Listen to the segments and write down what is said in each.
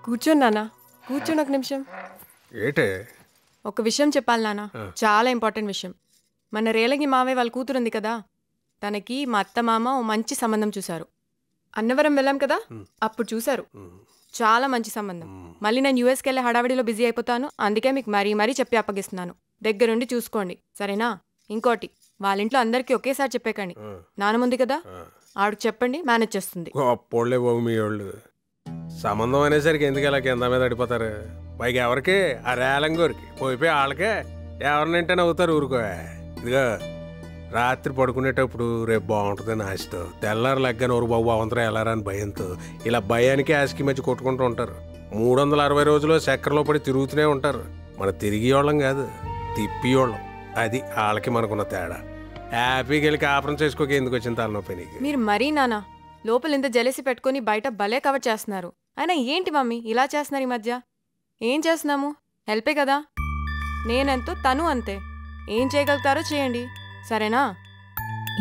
కూర్చోండి నాన్న, కూర్చోండి ఒక నిమిషం. ఏటే? ఒక విషయం చెప్పాలి నాన్న, చాలా ఇంపార్టెంట్ విషయం. మన రేలంగి మావయ్య వాళ్ళ కూతురు ఉంది కదా, తనకి మా అత్త మామ ఓ మంచి సంబంధం చూశారు. అన్నవరం వెళ్ళాం కదా, అప్పుడు చూశారు. చాలా మంచి సంబంధం. మళ్ళీ నేను యూఎస్కి వెళ్ళే హడావిడిలో బిజీ అయిపోతాను, అందుకే మీకు మరీ చెప్పి అప్పగిస్తున్నాను. దగ్గరుండి చూసుకోండి, సరేనా? ఇంకోటి, వాళ్ళ ఇంట్లో అందరికీ ఒకేసారి చెప్పేకండి. నానముంది కదా, ఆవిడకి చెప్పండి, మేనేజ్ చేస్తుంది. అప్పుడులే బాబు మీ వాళ్ళు సంబంధం అనేసరికి ఎందుకు ఇలా కింద మీద అడిపోతారు? పైకి ఎవరికి? ఆ రేలంగోరికి పోయిపోయి వాళ్ళకే ఎవరినంటే నవ్వుతారు. ఊరుకో. ఇదిగా రాత్రి పడుకునేటప్పుడు రేపు బాగుంటుందని ఆశతో, తెల్లారు లెగ్గని ఊరు బాబు అవంతరం వెళ్ళారా అని భయంతో ఇలా భయానికి ఆశకి మధ్య కొట్టుకుంటూ ఉంటారు. 360 రోజులు చక్కెరలో పడి తిరుగుతూనే ఉంటారు. మన తిరిగి వాళ్ళం కాదు, తిప్పి వాళ్ళం. అది వాళ్ళకి మనకున్న తేడా. హ్యాపీకి వెళ్ళి కాపురం చేసుకోక ఎందుకు వచ్చిన తలనొప్పి నీకు? మీరు మరీ నాన్న లోపల ఇంత జలసి పెట్టుకుని బయట భలే కవర్ చేస్తున్నారు. అయినా ఏంటి మమ్మీ ఇలా చేస్తున్నారు ఈ మధ్య? ఏం చేస్తున్నాము? హెల్పే కదా. నేనెంతో తను అంతే. ఏం చేయగలుగుతారో చేయండి, సరేనా?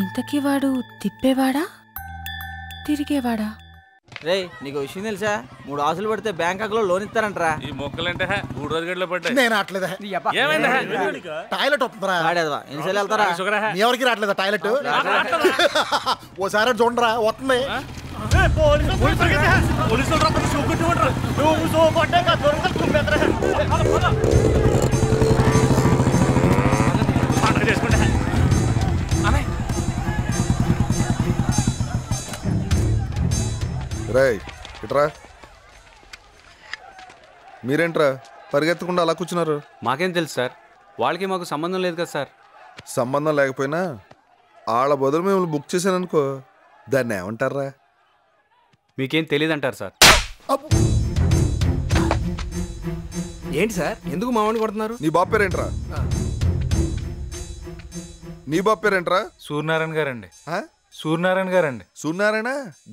ఇంతకీ వాడు తిప్పేవాడా తిరిగేవాడా? రే, నీకు విషయం తెలుసా? 3 ఆశలు పడితే బ్యాంకాక్ లో లోన్ ఇస్తారంటరా. ఈ మొక్కలంటే 3 రోజు గంటలో పడ్డాయి. నేను రావట్లేదా? టాయిలెట్ వస్తుందిరా. ఎన్నిసార్లు వెళ్తారా? ఎవరికి రావట్లేదా టాయిలెట్? ఓసారి చూడరా వస్తుంది. రాయ్ ఇట్రా. మీరేంట్రా పరిగెత్తకుండా అలా కూర్చున్నారు? మాకేం తెలుసు సార్, వాళ్ళకి మాకు సంబంధం లేదు కదా సార్. సంబంధం లేకపోయినా వాళ్ళ బదులు మిమ్మల్ని బుక్ చేశాననుకో, దాన్ని ఏమంటారా? మీకేం తెలియదు అంటారు సార్. ఏంటి సార్, ఎందుకు మామని కొడుతున్నారు? నీ బాబు పేరేంట్రా? నీ బాబు పేరేంట్రా? సూర్యనారాయణ గారండి. సూర్యనారాయణ గారండి. సూర్యనారాయణ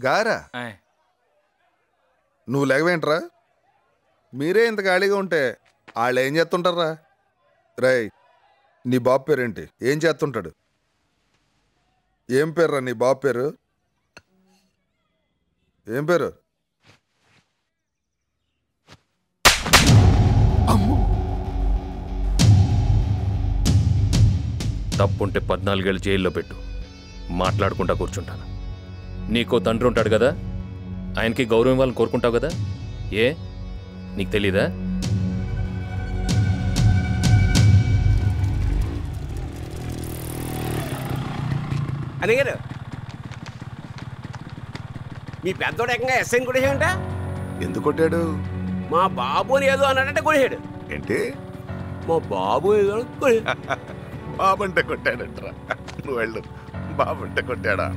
గారా? నువ్వు లేకవేంట్రా? మీరే ఇంత ఖాళీగా ఉంటే వాళ్ళు ఏం చేస్తుంటారా? రై, నీ బాబు పేరేంటి? ఏం చేస్తుంటాడు? ఏం పేర్రా నీ బాబు పేరు? ఏం పేరు? తప్పుంటే 14 ఏళ్ళు జైల్లో పెట్టు, మాట్లాడుకుంటా కూర్చుంటాను. నీకో తండ్రి ఉంటాడు కదా, ఆయనకి గౌరవం ఇవ్వాలని కోరుకుంటావు కదా. ఏ నీకు తెలీదా? అనిగారు, మీ పెద్దోడు ఏకంగా ఎస్ఐని కొట్టేసాడంట. ఎందుకు కొట్టాడు? మా బాబుని ఏదో అన్నాడంటే కొట్టేశాడు. ఏంటి? మా బాబు ఏదో బాబంటే కొట్టాడంటరా. నువ్వు వెళ్ళు. బాబంటే కొట్టాడా?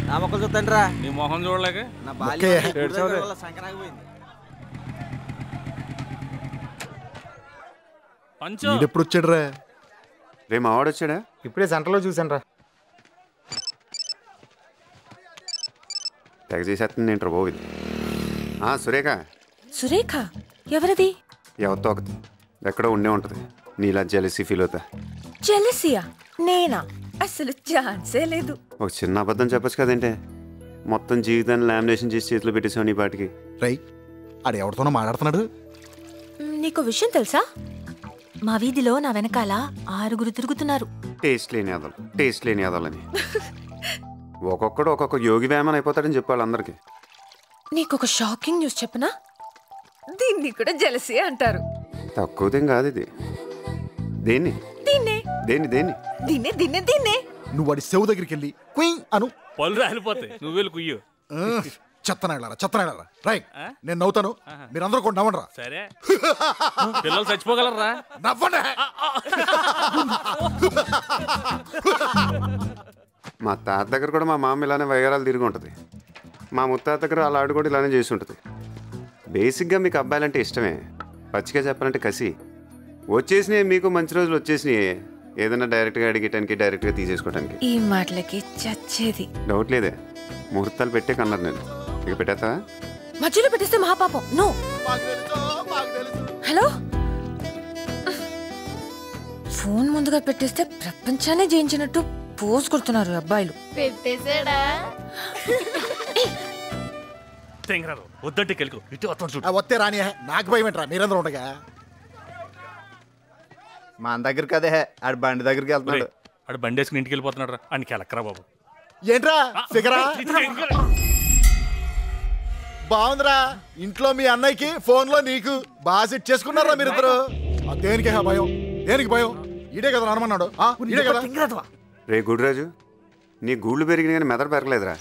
నా మొక్కలు చూద్దండిరా. నీ మొహం చూడలేక నా బాల్యం సంకనాగిపోయింది. ఎప్పుడు వచ్చాడురా? రే మా వాడు వచ్చాడా? ఇప్పుడే సెంటర్లో చూసాను రా. తెగ చేసేస్తుంది ఏంట్రా బాబు ఇది. సురేఖ. సురేఖ ఎవరిది? ఎవరితో ఒకటి ఎక్కడో ఉండే ఉంటుంది. నీలా జెలసీ ఫీల్ అవుతా. జెలసియా? నేనా? అసలు ఛాన్సే లేదు. ఒక చిన్న అబద్ధం చెప్పచ్చు కదేంటే? మొత్తం జీవితాన్ని లామినేషన్ చేసి చేతిలో పెట్టేసావు నీ పాటికి. రై, ఆడు ఎవరితోనో మాట్లాడుతున్నాడు. నీకు విషయం తెలుసా? మా వీధిలో నా వెనకాల 6 తిరుగుతున్నారు. టేస్ట్ లేని యాదలని. ఒక్కొక్కడు ఒక్కొక్క యోగి వేమన్ అయిపోతాడని చెప్పాలి అందరికి. నీకొక షాకింగ్ న్యూస్ చెప్పనా? దీన్ని కూడా జెలసీ అంటారు. తక్కువదేం కాదు ఇది. దేన్ని? దీన్నే. నువ్వు వాడి సెవ్ దగ్గరికి వెళ్ళి క్వీన్ అను. పళ్ళు రాలిపోతాయి, నువ్వు వెళ్ళి కుయ్యు. చెత్తనాడారా. రై, నేను నవ్వుతాను, మీరందరూ కూడా నవ్వండి రా. సరే, పిల్లలు చచ్చిపోగలరా? నవ్వండి. మా తాత దగ్గర కూడా మా మామ ఇలానే వయ్యారాలు తిరిగి ఉంటుంది. మా ముత్తాత దగ్గర అలా ఆడు కూడా ఇలానే చేసి ఉంటుంది. బేసిక్గా మీకు అబ్బాయిలంటే ఇష్టమే, పచ్చిగా చెప్పాలంటే కసి. వచ్చేసినాయి మీకు మంచి రోజులు వచ్చేసినాయి. ఏదైనా డైరెక్ట్గా అడిగేటానికి, డైరెక్ట్గా తీసేసుకోవడానికి. ఈ మాటలకి చచ్చేది. డౌట్ లేదే, ముహూర్తాలు పెట్టే కన్నారు నేను. ఇక పెట్టేస్తా? మధ్యలో పెట్టేస్తే మహాపాపం. నో. హలో, ఫోన్ ముందుగా పెట్టేస్తే ప్రపంచాన్ని జయించినట్టు పోస్ కొడుతున్నారు అబ్బాయిలు. పెట్టేశాడా? వద్దంటే కెలుకు ఇటు వస్తాను చూడు. వస్తే రాని నాకు భయం ఏంట్రా మీరందరూ ఉండగా. మన దగ్గరికి అదే ఆడి బండి దగ్గరికి వెళ్తున్నాడు. ఆడు బండి వేసుకుని ఇంటికి వెళ్ళిపోతున్నాడు రా. అని కెలక్కరా బాబు. ఏంట్రా ఫిగరా బాగుందిరా. ఇంట్లో మీ అన్నయ్యకి ఫోన్ లో నీకు బాగా సెట్ చేసుకున్నారా మీరిద్దరు? దేనికి భయం? దేనికి భయం? ఇడే కదా అనమన్నాడు. ఇడే కదా. రే గుడిరాజు, నీ గూళ్ళు పెరిగిన కానీ మెదడు పెరగలేదురా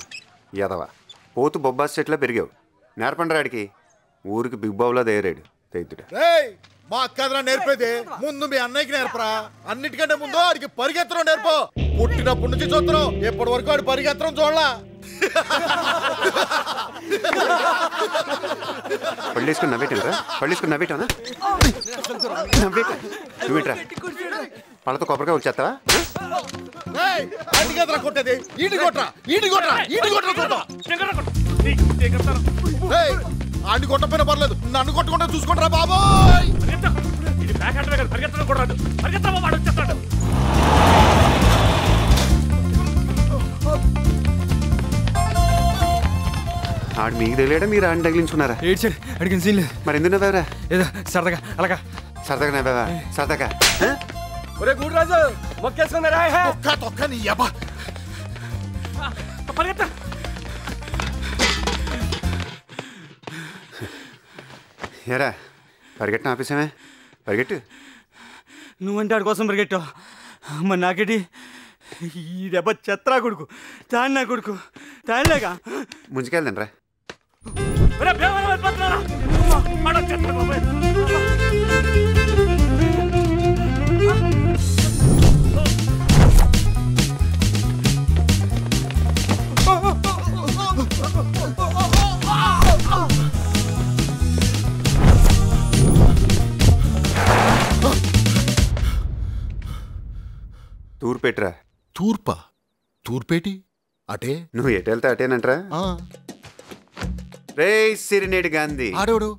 ఎదవా. పోతు బొబ్బాస్ చెట్లా పెరిగావు. నేర్పండి రాడికి. ఊరికి బిగ్ బాబులా తయారాడు తైతుడా. మా అక్కదరా నేర్పేది ముందు మీ అన్నయ్యకి నేర్పరా. అన్నిటికంటే ముందు ఆడికి పరిగెత్తడం నేర్పో. పుట్టినప్పటి నుంచి చూస్తున్నాం, ఎప్పటి వరకు ఆడు పరిగెత్తడం చూడలా. పళ్ళేసుకుని నవ్వేటరా? పళ్ళేసుకుని నవ్వేటానా? నవ్వేట నువ్వేట్రా? పళ్ళతో కొబ్బరికాయ వచ్చేస్తావా? కొట్టేది ఈటి కొట్రా, ఈటి కొట్రా, ఈటి కొట్రా. ఆడి కొట్టపోయినా పర్లేదు, నన్ను కొట్టకుండా చూసుకుంటారా బాబోయ్. ఆడు మీకు తెలియడా మీరు ఆడిని తగిలించుకున్నారా? అడిగిన సీన్ లేదు. మరి ఎందుకు నవ్వారా? ఏదో సరదాగా అలాగా. సరదాగా నవ్వావా? సరదాగా ఒరే గుడిరాజు మొక్కేసుకున్నారా? తొక్క నీ యబ్బా. ఏరా పరిగెట్టిన ఆపేసామే? పరిగెట్టు. నువ్వంటే ఆడి కోసం పరిగెట్టావు. మరి నాకేటి ఈ దెబ్బ చెత్రా కొడుకు, తాను నా కొడుకు, తానులేగా. ముంచుకెళ్దాం రా. తూర్పేట్రా. తూర్పా? తూర్పేటి అటే. నువ్వు ఎటు వెళ్తే అటేనంటరా? రే సిరినేడు గాంధీ ఆడోడు.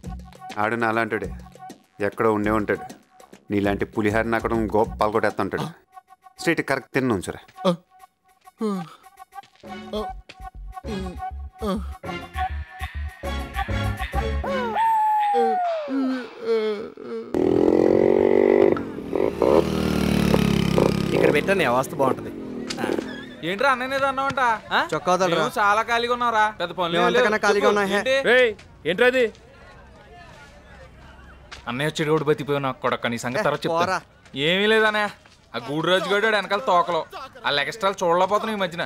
ఆడు నా అలాంటాడే. ఎక్కడో ఉండే ఉంటాడు. నీలాంటి పులిహారిని అక్కడ గోప పాల్గొట్టేస్తుంటాడు. స్ట్రైట్ కరెక్ట్ తిన్న ఉంచురా. ఇక్కడ పెట్టాను అవస్థ బాగుంటది. ఏంట్రా అన్నయ్య అన్నావంట? చొక్కా చాలా ఖాళీగా ఉన్నావురా. పెద్ద పనులు ఖాళీగా ఉన్నా. ఏంట్రా అది? అన్నయ్య వచ్చి రోడ్డు బతిపోయి నాకు కొడక. నీ సంగతి తర్వాత చెప్తా. ఏమీ లేదన్నయ్య, ఆ గూడురాజు గడు వెనకాల తోకలో ఆ లెగస్ట్రాలు చూడలేకపోతున్నావు ఈ మధ్యన.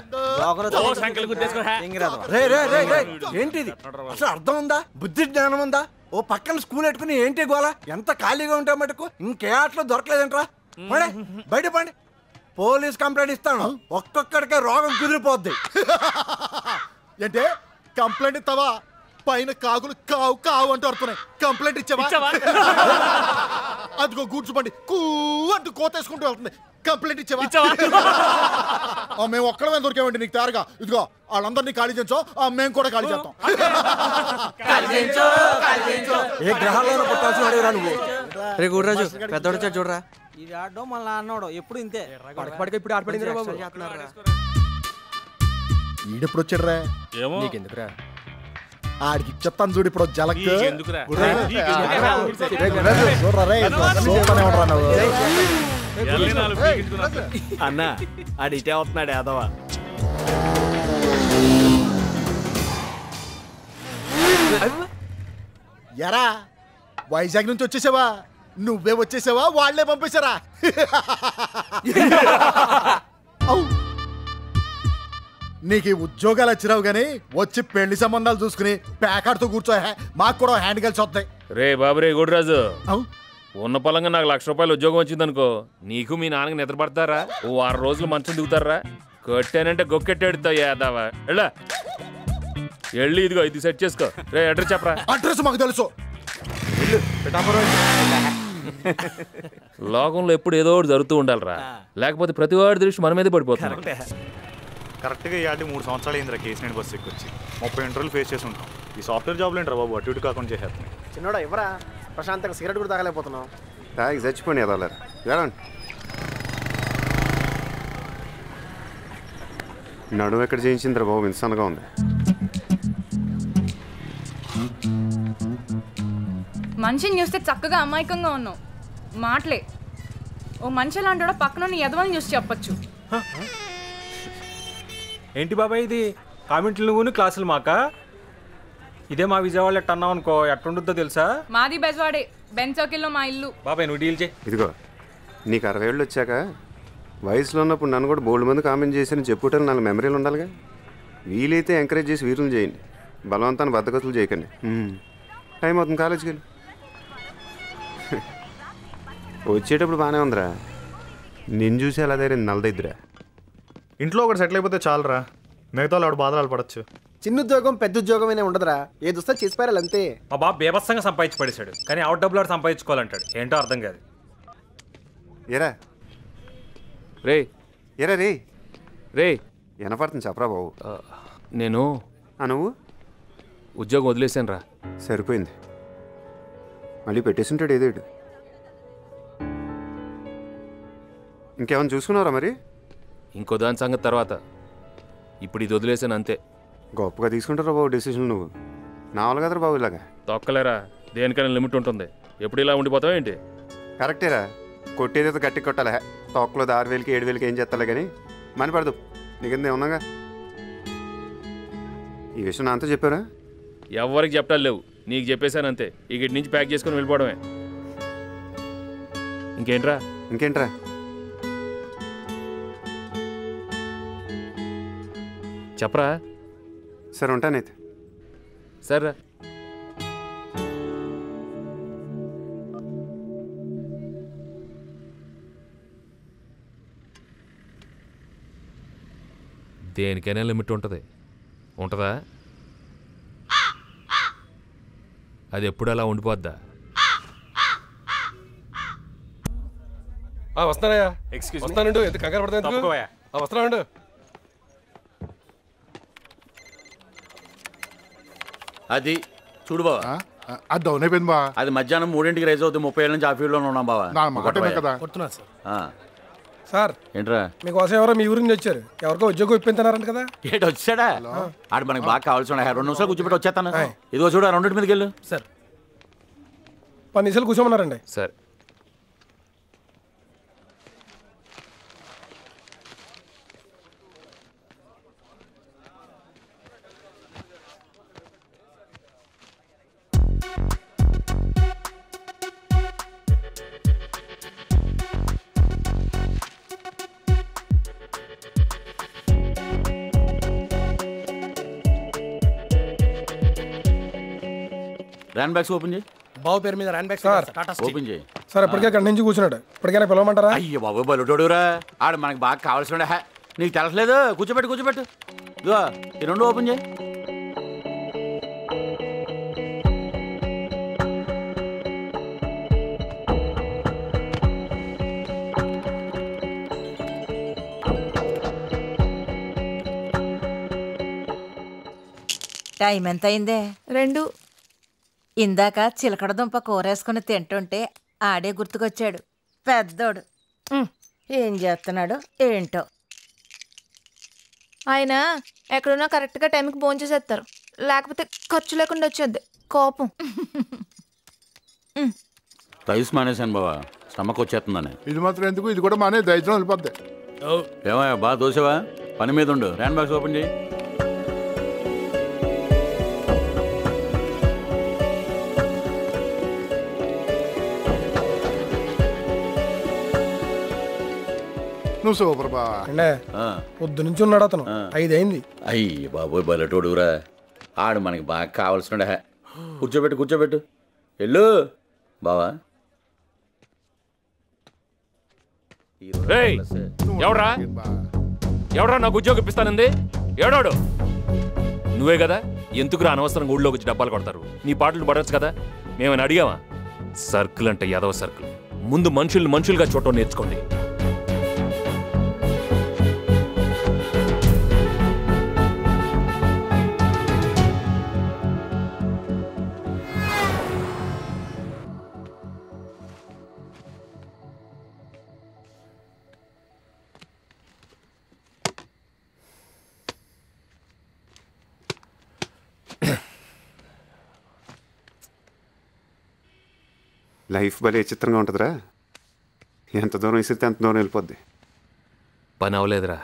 ఏంటిది అసలు అర్థం ఉందా? బుద్ధి జ్ఞానం ఉందా? ఓ పక్కన స్కూల్ పెట్టుకుని ఏంటి గోలా? ఎంత ఖాళీగా ఉంటే మటుకు ఇంకే ఆటలో దొరకలేదంట్రా. బయట పండి, పోలీస్ కంప్లైంట్ ఇస్తాను. ఒక్కొక్కడికే రోగం కుదిరిపోద్ది. అంటే కంప్లైంట్ ఇస్తావా? పైన కాకులు కావు కావు అంటూ అడుతున్నాయి. కంప్లైంట్ ఇచ్చావా? అదిగో కూర్చోబండి కూ అంటూ కోతేసుకుంటూ వెళ్తుంది. కంప్లైంట్ ఇచ్చావా? మేము ఒక్కడమే దొరికామండి నీకు తయారుగా. ఇదిగో వాళ్ళందరినీ ఖాళీ చేయించో, మేము కూడా ఖాళీ చేస్తాం. ఏ గ్రహాల్లో పుట్టాల్సిన వాడేరా నువ్వు? రే గుడిరాజు పెద్దోడు వచ్చాడు చూడరా. ఇది ఆడో మళ్ళీ అన్నాడు ఎప్పుడు ఇంతే. పడక ఇప్పుడు ఆడపడింది. ఈడెప్పుడు వచ్చాడురా? నీకెందుకురా? ఆడికి చెప్తాను చూడు ఇప్పుడు జలక్. అన్న ఆడి ఇటే అవుతున్నాడు యాదవా. ఎరా వైజాగ్ నుంచి వచ్చేసావా? నువ్వే వచ్చేసావా వాళ్లే పంపేశారా? నీకు ఈ ఉద్యోగాలు వచ్చిరావు గానీ వచ్చి పెళ్లి సంబంధాలు చూసుకుని ప్యాకాడుతూ కూర్చో. మాకు కూడా హ్యాండ్ కలిసి వస్తాయి. రే బాబురే గుడిరాజు, ఉన్న పొలంగా నాకు ₹1,00,000 ఉద్యోగం వచ్చిందనుకో, నీకు మీ నాన్నకి నిద్ర పడతారా? ఓ 6 రోజులు మంచం దిగుతారా? కొట్టానంటే గొక్కెట్టాడుతావు యాదవా. వెళ్ళా వెళ్ళి ఇదిగో ఇది సెట్ చేసుకో. రే అడ్రస్ చెప్పరా. అడ్రస్ మాకు తెలుసు. లోకంలో ఎప్పుడు ఏదో ఒకటి జరుగుతూ ఉండాలిరా, లేకపోతే ప్రతి వాడి దృష్టి మన మీదే పడిపోతుంది. కరెక్ట్గా ఇవాళ 3 సంవత్సరాలు అయిందిరా కేసీనేని బస్సు ఎక్కొచ్చి. 30 ఇంటర్వ్యూలు ఫేస్ చేసి ఉంటాం. ఈ సాఫ్ట్వేర్ జాబ్లు ఏంట్రా బాబు అటు ఇటు కాకుండా చేసేస్తున్నాయి. చిన్నోడా ఎవరా ప్రశాంతంగా సిగరెట్ కూడా తాగలేకపోతున్నావు. తాగి చచ్చిపోయి ఎదవలేరు. వెళ్ళండి. నడుము ఎక్కడ చేయించిందిరా బాబు, ఇన్సన్గా ఉంది. మనిషిని చూస్తే చక్కగా అమాయకంగా ఉన్నావు, మాటలే. ఓ మనిషి లాంటి పక్కన నీ ఎదవని చూసి చెప్పచ్చు. ఏంటి బాబాయ్ ఇది? కామెంట్లు నువ్వు క్లాసులు మాకా? ఇదే మా విజయవాడలో ఎట్ట అన్నావు అనుకో, ఎట్టుంటుందో తెలుసా? మాది బెజవాడే, బెంచోకిల్లో మా ఇల్లు. బాబాయ్ నువ్వు డీల్ చేయి. ఇదిగో నీకు 60 ఏళ్ళు వచ్చాక వయసులో ఉన్నప్పుడు నన్ను కూడా బోల్డ్ మంది కామెంట్ చేసి చెప్పుకోవటానికి 4 మెమరీలు ఉండాలిగా. వీలైతే ఎంకరేజ్ చేసి వీరులు చేయండి, బలవంతాన్ని బద్దగతులు చేయకండి. టైం అవుతుంది, కాలేజీకి వెళ్ళి. వచ్చేటప్పుడు బాగానే ఉందిరా, నిన్ను చూసి అలా దగ్గర నల్లదిద్దురా. ఇంట్లో ఒకటి సెటిల్ అయిపోతే చాలరా, మిగతా వాళ్ళు బాధలు పడచ్చు. చిన్న ఉద్యోగం పెద్ద ఉద్యోగం అయినా ఉండదురా, ఏది వస్తే చేసి పారాలి అంతే. మా బాబు బేబత్సంగా సంపాదించి పడేశాడు, కానీ అవుట్ డబ్బులు ఆడు సంపాదించుకోవాలంటాడు. ఏంటో అర్థం కాదు. ఏరా రే ఏరా రే రే వినపడుతుంది, చెప్పరా బాబు. నేను నువ్వు ఉద్యోగం వదిలేసాను రా. సరిపోయింది, మళ్ళీ పెట్టేసింటాడు ఏదేడు. ఇంకేమైనా చూసుకున్నారా మరి? ఇంకో దాని సంగతి తర్వాత, ఇప్పుడు ఇది వదిలేసాను అంతే. గొప్పగా తీసుకుంటారా బాబు డెసిషన్ నువ్వు. నావల్ కదరా బాబు ఇలాగా. తొక్కలేరా, దేనికైనా లిమిట్ ఉంటుంది. ఎప్పుడు ఇలా ఉండిపోతావు ఏంటి? కరెక్టేరా, కొట్టేదైతే గట్టి కొట్టాలే. తొక్కలో 6,000కి 7,000కి ఏం చేస్తాలే కానీ మని పడదు. నీకెందుకు ఏమన్నాగా ఈ విషయం నాతో చెప్పారా? ఎవరికి చెప్పాలి లేవు, నీకు చెప్పేశాను అంతే. ఇక్కడి నుంచి ప్యాక్ చేసుకుని వెళ్ళిపోవడమే. ఇంకేంట్రా ఇంకేంట్రా చెప్పరా. సరే ఉంటానైతే. సరే దేనికైనా లిమిట్ ఉంటుంది. ఉంటుందా? అది ఎప్పుడు అలా ఉండిపోద్దా? వస్తానయ్యా. ఎక్స్క్యూజ్ వస్తానండు, ఎంత కంగారు పడతా. వస్తానండు. అది చూడు బావా, అది డౌన్ అయిపోయింది బా. అది మధ్యాహ్నం 3ంటికి రైజ్ అవుతుంది. 30 ఏళ్ళ నుంచి ఆ ఫీల్డ్లో ఉన్నాం బావా. సార్ ఏంట్రా మీకోసం ఎవరో మీ ఊరి నుంచి వచ్చారు. ఎవరికో ఉద్యోగం ఇప్పించారంట కదా. ఏంటి వచ్చాడా? ఆడు మనకి బాగా కావాల్సిన 2 నిమిషాలు కూర్చోబెట్టి వచ్చేస్తాను. ఇదిగో చూడు, 2 మీదకి వెళ్ళు. సార్ 10 నిమిషాలు కూర్చోమన్నారండి. సరే ర్యాన్ బ్యాగ్స్ ఓపెన్ చేయి. బాబు పేరు మీద ర్యాన్ బ్యాగ్స్ ఓపెన్ చేయి. సార్ ఇప్పటికే అక్కడి నుంచి కూర్చున్నాడు. ఇప్పటికైనా పిలవమంటారా? అయ్యో బాబు బలుటోడురా, ఆడు మనకి బాగా కావాల్సిన. నీకు తెలట్లేదు, కూర్చోబెట్టు. ఇదిగో ఈ 2 ఓపెన్ చేయి. టైం ఎంత అయిందే? 2. ఇందాక చిలకడ దుంప కూరేసుకుని తింటుంటే ఆడే గుర్తుకొచ్చాడు. పెద్దోడు ఏం చేస్తున్నాడు ఏంటో. ఆయన ఎక్కడున్నా కరెక్ట్గా టైంకి భోంచేసేస్తారు, లేకపోతే ఖర్చు లేకుండా వచ్చేద్ది కోపం. రైస్ మానేశాను బావా, స్టమక్ వచ్చేస్తుందని. ఇది మాత్రం ఎందుకు, ఇది కూడా మానే దైత్యం వెళ్ళిపోద్ది. ఏమయ్యా బాగా దోసేవా? పని మీద ఉండు. ర్యాన్ బాక్స్ ఓపెన్ చేయి. నువ్వు సూపర్ బా. పొద్దు నుంచి ఉన్నాడు అతను. 5 అయింది. అయ్యి బాబోయ్ బలటోడురా, ఆడు మనకి బాగా కావాల్సిన. కూర్చోబెట్టు వెళ్ళు బావా. ఎవడ్రా నాకు ఉద్యోగం ఇప్పిస్తానంది? ఏడాడు నువ్వే కదా. ఎందుకురా అనవసరంగా ఊళ్ళోకి వచ్చి డబ్బాలు కొడతారు? నీ పాటలు పడవచ్చు కదా, మేమని అడిగామా? సర్కిల్ అంటే యాదవ సర్కిల్. ముందు మనుషులుగా చూడటం నేర్చుకోండి. లైఫ్ భలే విచిత్రంగా ఉంటుందిరా. ఎంత దూరం విసిరితే అంత దూరం వెళ్ళిపోద్ది. పని అవ్వలేదురా,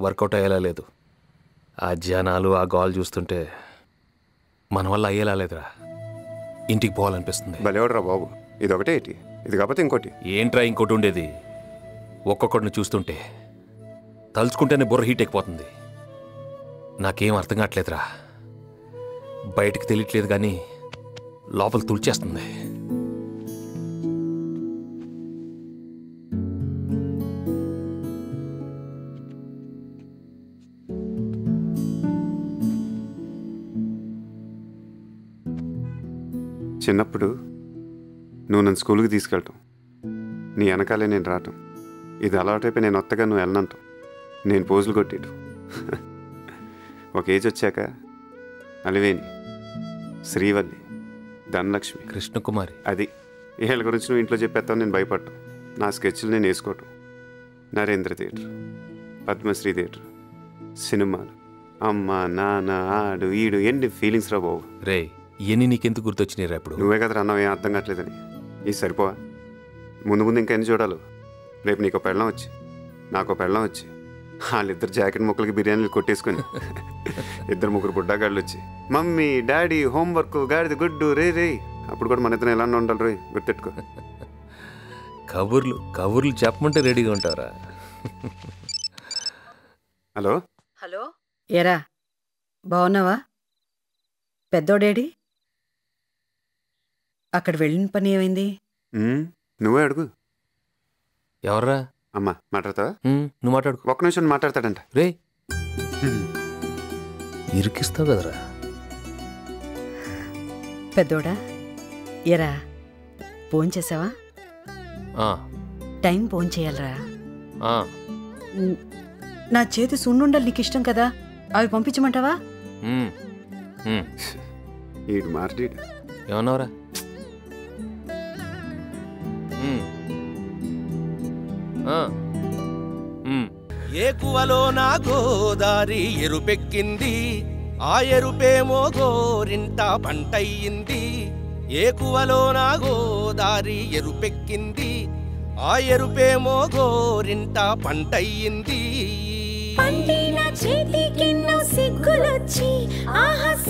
వర్కౌట్ అయ్యేలా లేదు. ఆ జనాలు ఆ గోల్ చూస్తుంటే మన వల్ల అయ్యేలా లేదురా. ఇంటికి పోవాలనిపిస్తుంది. భలేవాడురా బాబు. ఇది ఒకటే ఏంటి, ఇది కాకపోతే ఇంకోటి. ఏంట్రా ఇంకోటి ఉండేది? ఒక్కొక్కడిని చూస్తుంటే తలుచుకుంటేనే బుర్ర హీట్ ఎక్కిపోతుంది. నాకేం అర్థం కావట్లేదురా. బయటకు తెలియట్లేదు కానీ లోపల తుడిచేస్తుంది. చిన్నప్పుడు నువ్వు నన్ను స్కూల్కి తీసుకెళ్ళటం, నీ వెనకాలే నేను రావటం, ఇది అలవాటైపోయి నేను వత్తగా నువ్వు వెళ్ళనంటాం, నేను పోజులు కొట్టేయటం. ఒక ఏజ్ వచ్చాక అలివేణి, శ్రీవల్లి, ధనలక్ష్మి, కృష్ణకుమారి, అది వీళ్ళ గురించి నువ్వు ఇంట్లో చెప్పేస్తావు. నేను భయపడటం, నా స్కెచ్లు నేను వేసుకోవటం, నరేంద్ర థియేటర్, పద్మశ్రీ థియేటర్, సినిమాలు, అమ్మ నాన్న ఆడు ఈడు, ఎన్ని ఫీలింగ్స్ రా బాబు. రే ఇవన్నీ నీకెందుకు గుర్తొచ్చినాయిరా ఇప్పుడు? నువ్వే కదా అన్నావు ఏం అర్థం కావట్లేదని. ఇది సరిపోవా? ముందు ముందు ఇంకా ఎన్ని చూడాలి? రేపు నీకు పెళ్ళం వచ్చి నాకు పెళ్ళం వచ్చి వాళ్ళిద్దరు జాకెట్ ముక్కలకి బిర్యానీలు కొట్టేసుకొని ఇద్దరు ముగ్గురు బుడ్డాగాళ్ళు వచ్చి మమ్మీ డాడీ హోంవర్క్ గాడిది గుడ్డు రే రే, అప్పుడు కూడా మన ఇద్దరు ఎలా ఉండాలి రే, గుర్తెట్టుకో. కబుర్లు చెప్పమంటే రెడీగా ఉంటారా? హలో హలో, ఏరా బాగున్నావా? పెద్దోడేడి? అక్కడ వెళ్ళిన పని ఏమైంది? నువ్వే అడుగు. ఎవర్రా? అమ్మా మాట్లాడతావా? నువ్వు మాట్లాడు. ఒక్క నిమిషం మాట్లాడతాడంట. రే ఇరికిస్తావు కదరా. పెద్దోడా, ఏరా ఫోన్ చేసావా? టైం ఫోన్ చేయాలరా. నా చేతి సున్నుండలు నీకు ఇష్టం కదా, అవి పంపించమంటావా? ఈడు మార్డీడు. ఏమన్నావురా? ఏకువలో నా గోదారి ఎరుపెక్కింది, ఆ ఎరుపేమో గోరింట పంటయ్యింది. ఏకువలో నా గోదారి ఎరుపెక్కింది, ఆ ఎరుపేమో గోరింట పంటయ్యింది. పండిన చేతికెన్నో సిగ్గులొచ్చి ఆహా